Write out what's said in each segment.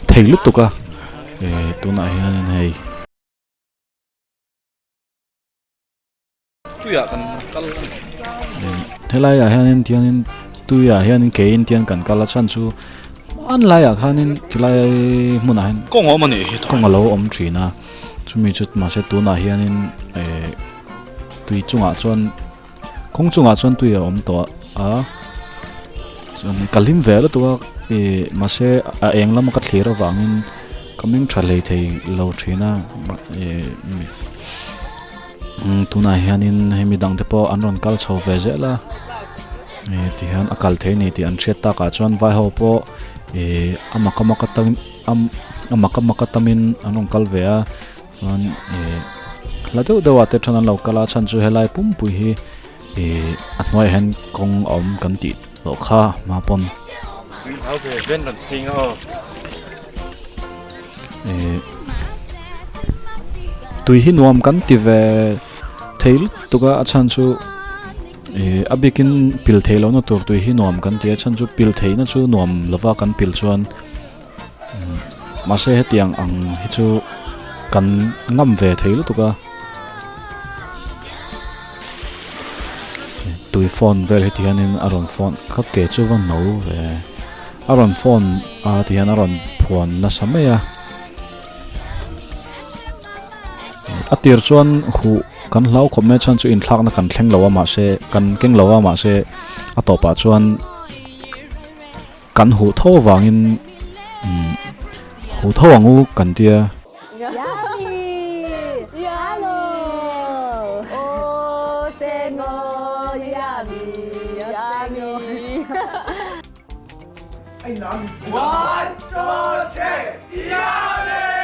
thầy lúc tục à tôi nói hay thế lại à hiện tiền tôi à hiện cái tiền cần cả là chăn chú anh lại à hiện thì lại muốn anh con ở lâu ông chuyện à chúng mình chút mà sẽ tôi nói hiện tôi chung à chọn không chung à chọn tôi à ông to à chọn cái lim về đó tôi mà sẽ anh làm cái khía ra vàng coming trả lời thì lâu chuyện à tu na hianin hemi dang te po anron kal chho ve je la ti han akal the ni ti an theta ka chuan vai ho po amaka tamin anong kal ve a chuan la deuh deuh ate thanan lo kala chan chu helai pum pui hi atnoi hen kong om kan ti lo kha ma pon tui hi nuam kan ti ve thail tuka achan chu abikin pil thailo na tur tui hi nuam kan ti achan chu pil theina chu nuam lova kan pil chuan ma se hetiang ang hi chu kan ngam ve thail tuka tui phone vel hetianin aron phone kha ke chu van no ve aron phone a tian aron phone na sameya atir chuan hu kan hlau khom me chan chu in thlak na kan thleng lo ma se kan keng lo ma se atopa chuan kan hu tho wangin hu tho wangu kan tia One, two, three, yummy!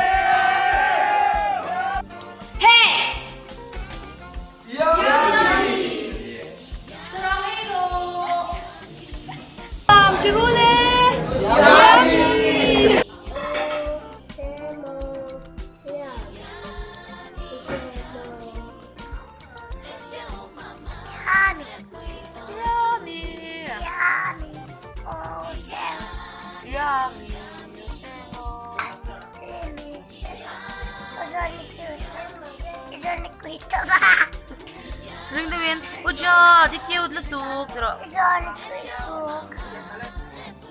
Ring the wind. Ujo, di cute lutuk tro.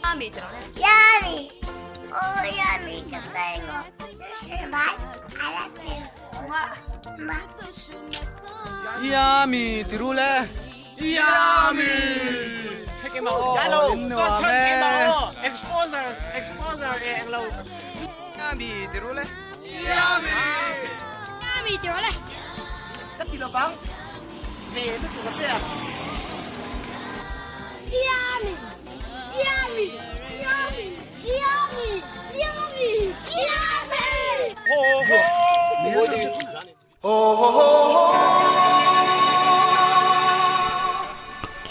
Yummy tro. Yummy. Oh, yummy. Kasengo. Shemai. I love you. Ma. Yummy, tirule. Yummy. Yalo, exposure ang low. Yummy, tirule. Yummy. Yummy tirule. Kilo bang? Về nó cũng sẽ Yummy. Yummy. Yummy. Yummy. Yummy.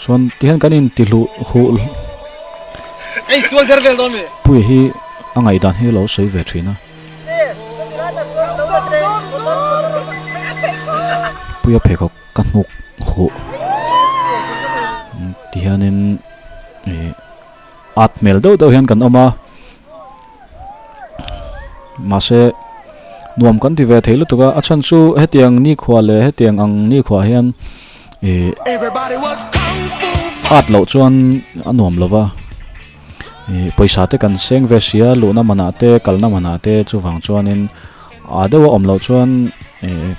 chuan tihan kanin tilu hu Ei, suang tervel don me. pui hi angai dan hi lo sei ve thina puya pheko kanuk hu tihanin atmel do hian kan oma mase nuam kan ti ve theilu tuka achan chu hetiang ni khwa le hetiang ang ni khwa hian Everybody was kung fu. at lo chuan anuam lova paisa te kan seng ve sia luna manate kalna manate chu wang chuanin adewa omlo chuan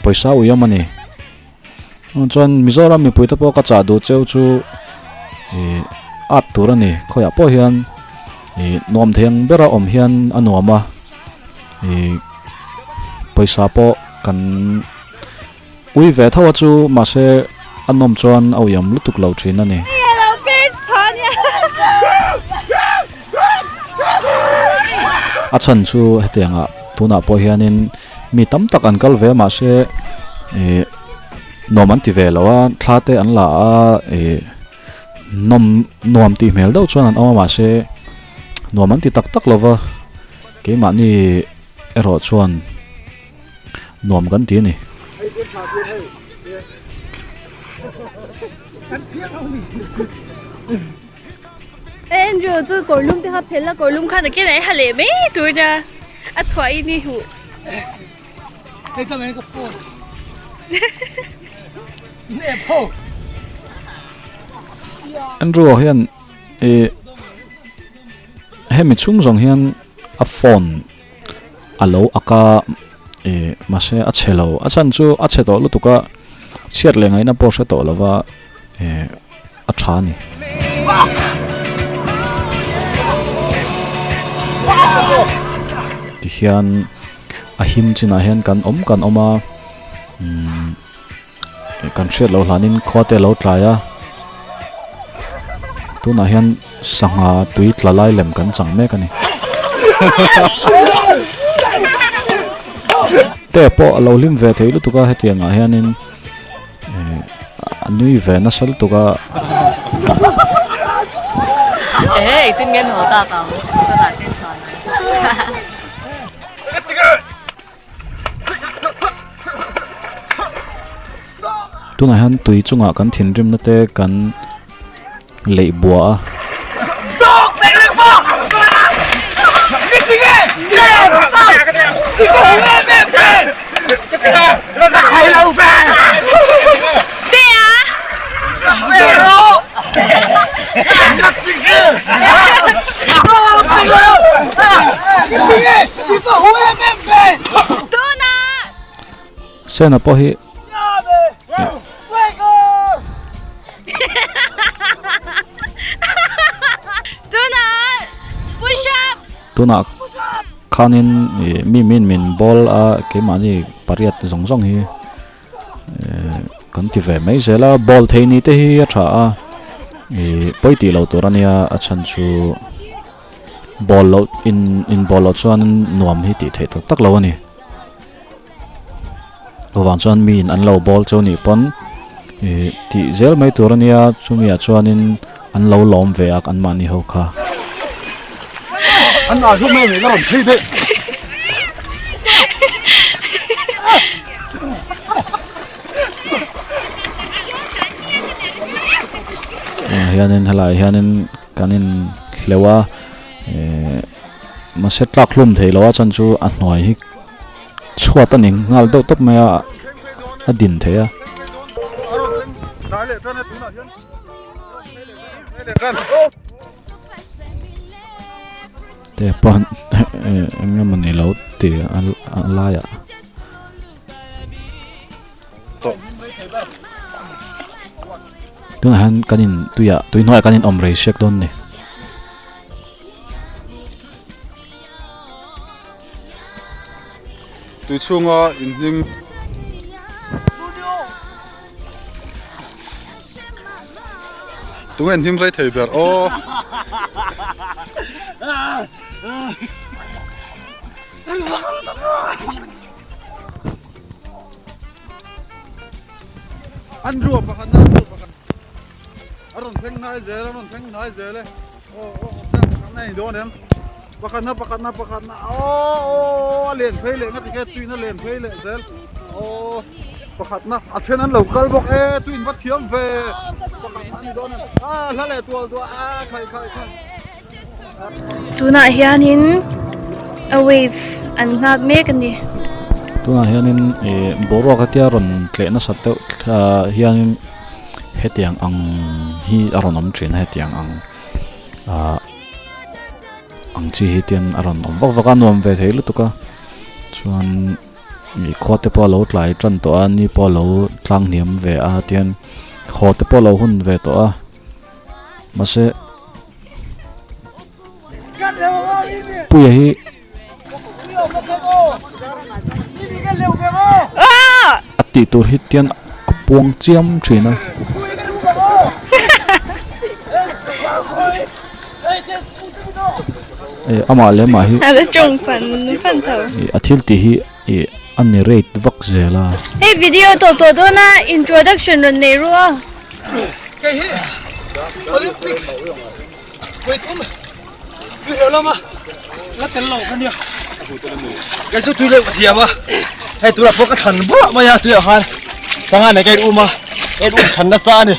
paisa uyamani chuan mizoram mi puita po ka cha du cheu chu at turani khoya po hian nom theng bera om hian anuama paisa po kan ui ve thawa chu ma se anom chuan auyam lutuk lo thin ani achan chu hetianga tuna po hianin mi tam tak an kal ve ma se noman ti ve lawa thlate an la nom ti mel do chuan an awma ma se noman ti tak tak lova ke ma ni ero chuan nom kan ti ni Andrew tu golum te ha phela golum kha ke nai hale me tu ja a thwai ni hu Hey, come here, go phone. Nè phone. Andrew hian hemi chung zong hian a phone alo aka ma se a chelo a chan chu a che to lu tuka chiat le ngai na por se to lova a tha ni ti hian a him china hian kan oma kan hriat lo hlanin khote lo tlaya tuna hian sanga tui tlalai lem kan chang mek ani te po alo lim ve theilu tuka hetianga hianin anui ve na sal tuka tin ngen ho ta ta ta ta tin chon tuna hian tui chunga kan thin rim na te kan lei bua sena po hi tuna khanin min ball a ke mani pariat zong zong hi kan ti ve mai zela ball theini te hi a tha a poiti lo torania a chan chu ball lo in ball lo chuan nuam hi ti thei tak lo ani owan chuan min an lo ball chu ni pon ti zel mai torania chumia chuanin an lo lom ve ak an mani ho kha Anh nào không mê nó làm thi thế. hianin halai hianin kanin hlewa ma se tlak hlum thei lo chan chu a hnoi hi chhuat aning ngal do top mai a din theya te pon engam mani lo ti alaya tu han kanin tuya tuinoi kanin omre shek don ne tu chunga in tu en him sai thei ber o Anh rùa mà khăn rùa mà khăn. Aron phanh nai dễ le. Khăn này đó em. Pakan na. Oh, liền phê lệ ngắt cái tuy nó liền phê lệ dễ. Oh, pakan na. À trên anh lẩu cay bọc e tuy bắt thiếm về. Pakan na đó nè. À, lá lệ tua khai. tu na hianin a wave an ngak mek ani tuna hianin boro ka tia ron tlena satte hianin hetiang ang hi aron om thin hetiang ang chi hitian aron om vaka nuam ve theilu tuka chuan mi khote po lo tlai tran to ani po lo tlang niam ve a tian khote po lo hun ve to a mase puya hi ati tur hitian apuang chiam thina ama le ma hi ala chong fan tho athil ti hi ani rate vak zela hey video to do na introduction ron ne ro Cái hi. Olympics. Wait, cứ hiểu lắm à? Nó tên lẩu cái gì? Cái số thui lên thiệp à? Hay thui là có cái thần bữa mà ya thui ở han. Sang anh này cái cái thần nó xa nè.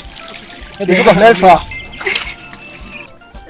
Cái gì cũng còn lên phà.